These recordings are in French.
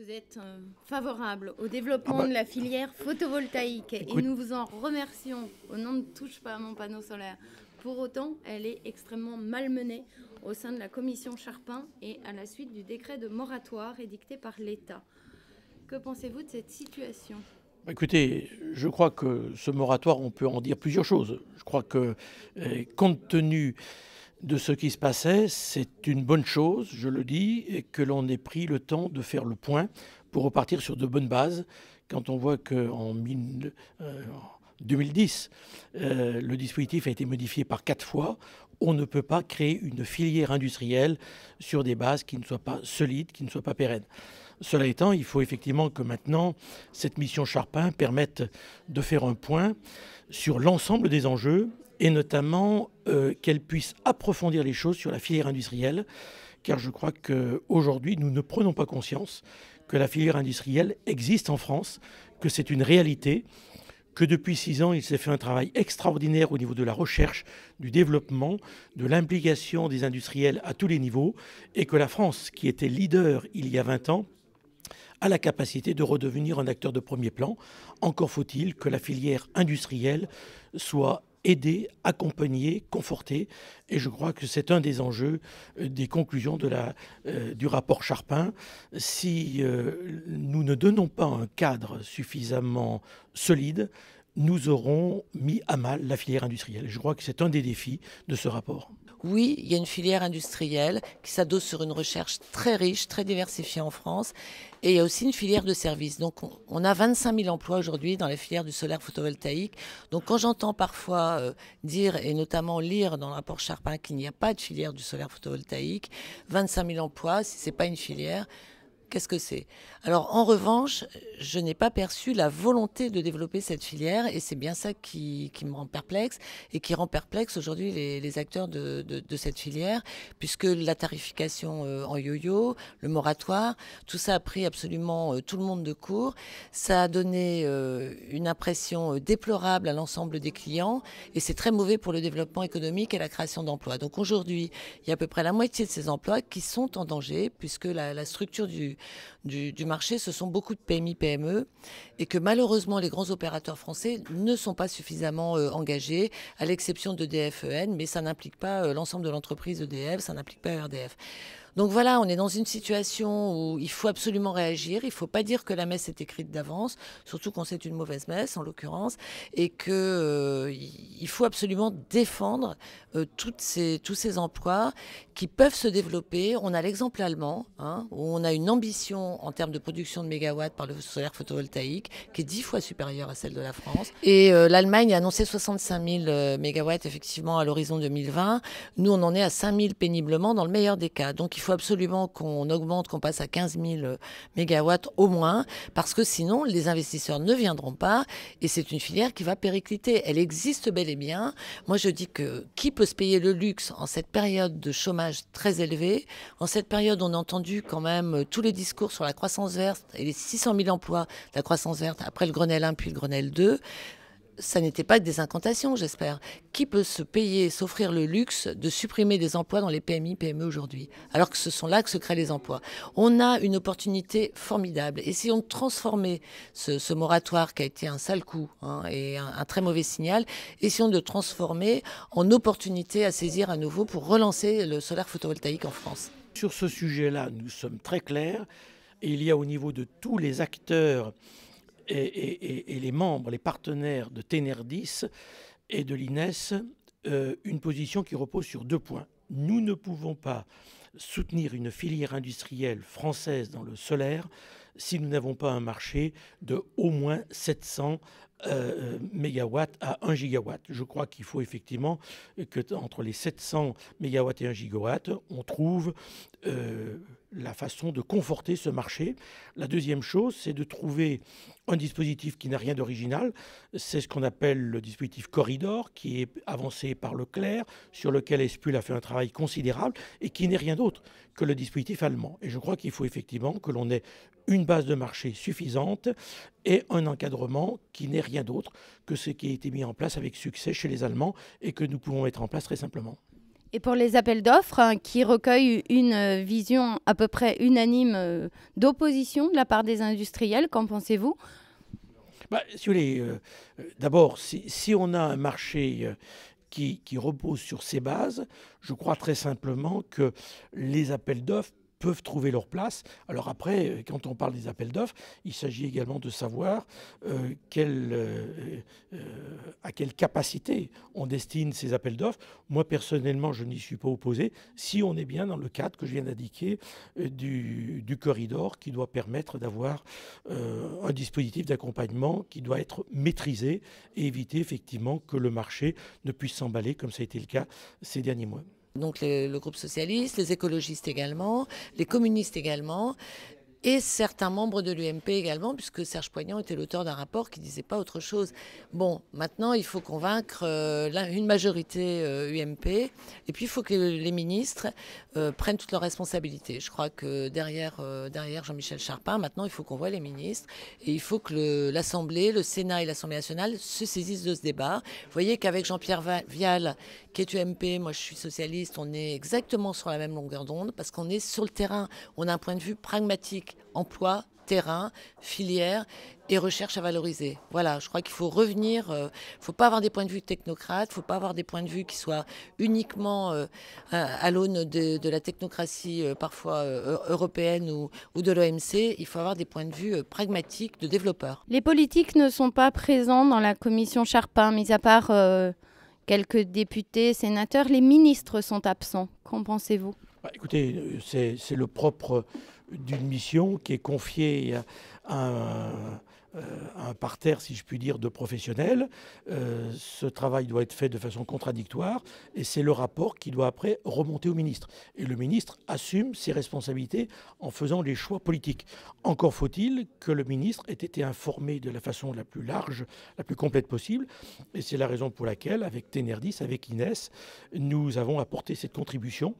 Vous êtes favorable au développement de la filière photovoltaïque et nous vous en remercions au nom de Touche pas à mon panneau solaire. Pour autant, elle est extrêmement malmenée au sein de la commission Charpin et à la suite du décret de moratoire édicté par l'État. Que pensez-vous de cette situation ? Écoutez, je crois que ce moratoire, on peut en dire plusieurs choses. Je crois que, compte tenu de ce qui se passait, c'est une bonne chose, je le dis, et que l'on ait pris le temps de faire le point pour repartir sur de bonnes bases. Quand on voit qu'en 2010, le dispositif a été modifié par 4 fois, on ne peut pas créer une filière industrielle sur des bases qui ne soient pas solides, qui ne soient pas pérennes. Cela étant, il faut effectivement que maintenant, cette mission Charpin permette de faire un point sur l'ensemble des enjeux et notamment qu'elle puisse approfondir les choses sur la filière industrielle, car je crois qu'aujourd'hui, nous ne prenons pas conscience que la filière industrielle existe en France, que c'est une réalité, que depuis 6 ans, il s'est fait un travail extraordinaire au niveau de la recherche, du développement, de l'implication des industriels à tous les niveaux, et que la France, qui était leader il y a 20 ans, a la capacité de redevenir un acteur de premier plan. Encore faut-il que la filière industrielle soit aidée, accompagnée, confortée. Et je crois que c'est un des enjeux des conclusions du rapport Charpin. Si nous ne donnons pas un cadre suffisamment solide, nous aurons mis à mal la filière industrielle. Je crois que c'est un des défis de ce rapport. Oui, il y a une filière industrielle qui s'adosse sur une recherche très riche, très diversifiée en France. Et il y a aussi une filière de services. Donc on a 25 000 emplois aujourd'hui dans la filière du solaire photovoltaïque. Donc quand j'entends parfois dire, et notamment lire dans le rapport Charpin, qu'il n'y a pas de filière du solaire photovoltaïque, 25 000 emplois, si ce n'est pas une filière, qu'est-ce que c'est ? Alors, en revanche, je n'ai pas perçu la volonté de développer cette filière et c'est bien ça qui me rend perplexe et qui rend perplexe aujourd'hui les acteurs de cette filière, puisque la tarification en yo-yo, le moratoire, tout ça a pris absolument tout le monde de court. Ça a donné une impression déplorable à l'ensemble des clients et c'est très mauvais pour le développement économique et la création d'emplois. Donc aujourd'hui, il y a à peu près la moitié de ces emplois qui sont en danger, puisque la structure du marché, ce sont beaucoup de PMI-PME et que malheureusement les grands opérateurs français ne sont pas suffisamment engagés, à l'exception d'EDF-EN, mais ça n'implique pas l'ensemble de l'entreprise EDF, ça n'implique pas ERDF. Donc voilà, on est dans une situation où il faut absolument réagir. Il ne faut pas dire que la messe est écrite d'avance, surtout quand c'est une mauvaise messe en l'occurrence, et qu'il faut absolument défendre tous ces emplois qui peuvent se développer. On a l'exemple allemand, où on a une ambition en termes de production de mégawatts par le solaire photovoltaïque qui est 10 fois supérieure à celle de la France. Et l'Allemagne a annoncé 65 000 mégawatts effectivement à l'horizon 2020. Nous, on en est à 5 000 péniblement dans le meilleur des cas. Donc il faut absolument qu'on augmente, qu'on passe à 15 000 mégawatts au moins, parce que sinon les investisseurs ne viendront pas et c'est une filière qui va péricliter. Elle existe bel et bien. Moi je dis que qui peut se payer le luxe en cette période de chômage très élevé, en cette période on a entendu quand même tous les discours sur la croissance verte et les 600 000 emplois de la croissance verte après le Grenelle 1 puis le Grenelle 2. Ça n'était pas que des incantations, j'espère. Qui peut se payer, s'offrir le luxe de supprimer des emplois dans les PMI, PME aujourd'hui, alors que ce sont là que se créent les emplois? On a une opportunité formidable. Essayons de transformer ce moratoire qui a été un sale coup et un très mauvais signal. Essayons de le transformer en opportunité à saisir à nouveau pour relancer le solaire photovoltaïque en France. Sur ce sujet-là, nous sommes très clairs. Et il y a au niveau de tous les acteurs et les membres, les partenaires de Tenerdis et de l'INES, une position qui repose sur 2 points. Nous ne pouvons pas soutenir une filière industrielle française dans le solaire si nous n'avons pas un marché de au moins 700 mégawatts à 1 gigawatt. Je crois qu'il faut effectivement que entre les 700 mégawatts et 1 gigawatt, on trouve la façon de conforter ce marché. La deuxième chose, c'est de trouver un dispositif qui n'a rien d'original. C'est ce qu'on appelle le dispositif Corridor, qui est avancé par Leclerc, sur lequel Espul a fait un travail considérable et qui n'est rien d'autre que le dispositif allemand. Et je crois qu'il faut effectivement que l'on ait une base de marché suffisante et un encadrement qui n'est rien d'autre que ce qui a été mis en place avec succès chez les Allemands et que nous pouvons mettre en place très simplement. Et pour les appels d'offres qui recueillent une vision à peu près unanime d'opposition de la part des industriels, qu'en pensez-vous ? Si vous voulez, d'abord, si on a un marché qui repose sur ces bases, je crois très simplement que les appels d'offres peuvent trouver leur place. Alors après, quand on parle des appels d'offres, il s'agit également de savoir à quelle capacité on destine ces appels d'offres. Moi, personnellement, je n'y suis pas opposé, si on est bien dans le cadre que je viens d'indiquer du corridor qui doit permettre d'avoir un dispositif d'accompagnement qui doit être maîtrisé et éviter effectivement que le marché ne puisse s'emballer comme ça a été le cas ces derniers mois. Donc le groupe socialiste, les écologistes également, les communistes également, et certains membres de l'UMP également, puisque Serge Poignant était l'auteur d'un rapport qui ne disait pas autre chose. Bon, maintenant, il faut convaincre une majorité UMP, et puis il faut que les ministres prennent toutes leurs responsabilités. Je crois que derrière Jean-Michel Charpin, maintenant, il faut qu'on voie les ministres, et il faut que l'Assemblée, le Sénat et l'Assemblée nationale se saisissent de ce débat. Vous voyez qu'avec Jean-Pierre Vial, qui est UMP, moi je suis socialiste, on est exactement sur la même longueur d'onde, parce qu'on est sur le terrain, on a un point de vue pragmatique. Emploi, terrain, filière et recherche à valoriser. Voilà, je crois qu'il faut revenir, il ne faut pas avoir des points de vue technocrates, il ne faut pas avoir des points de vue qui soient uniquement à l'aune de la technocratie parfois européenne ou de l'OMC, il faut avoir des points de vue pragmatiques de développeurs. Les politiques ne sont pas présents dans la commission Charpin, mis à part quelques députés, sénateurs. Les ministres sont absents. Qu'en pensez-vous ? Écoutez, c'est le propre d'une mission qui est confiée à un parterre, si je puis dire, de professionnels. Ce travail doit être fait de façon contradictoire et c'est le rapport qui doit après remonter au ministre. Et le ministre assume ses responsabilités en faisant les choix politiques. Encore faut-il que le ministre ait été informé de la façon la plus large, la plus complète possible. Et c'est la raison pour laquelle, avec Ténerdis, avec Inès, nous avons apporté cette contribution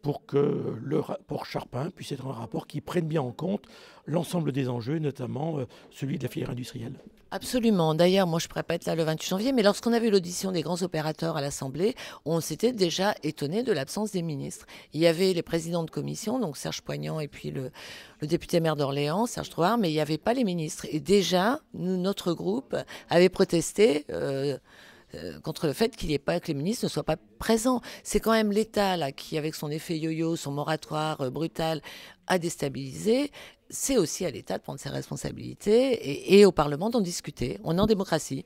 pour que le rapport Charpin puisse être un rapport qui prenne bien en compte l'ensemble des enjeux, notamment celui de la filière industrielle. Absolument. D'ailleurs, moi je ne pourrais pas être là le 28 janvier, mais lorsqu'on a vu l'audition des grands opérateurs à l'Assemblée, on s'était déjà étonné de l'absence des ministres. Il y avait les présidents de commission, donc Serge Poignant et puis le député maire d'Orléans, Serge Trouard, mais il n'y avait pas les ministres. Et déjà, notre groupe avait protesté contre le fait qu'il n'y ait pas, que les ministres ne soient pas présents. C'est quand même l'État là, qui, avec son effet yo-yo, son moratoire brutal, a déstabilisé. C'est aussi à l'État de prendre ses responsabilités et au Parlement d'en discuter. On est en démocratie.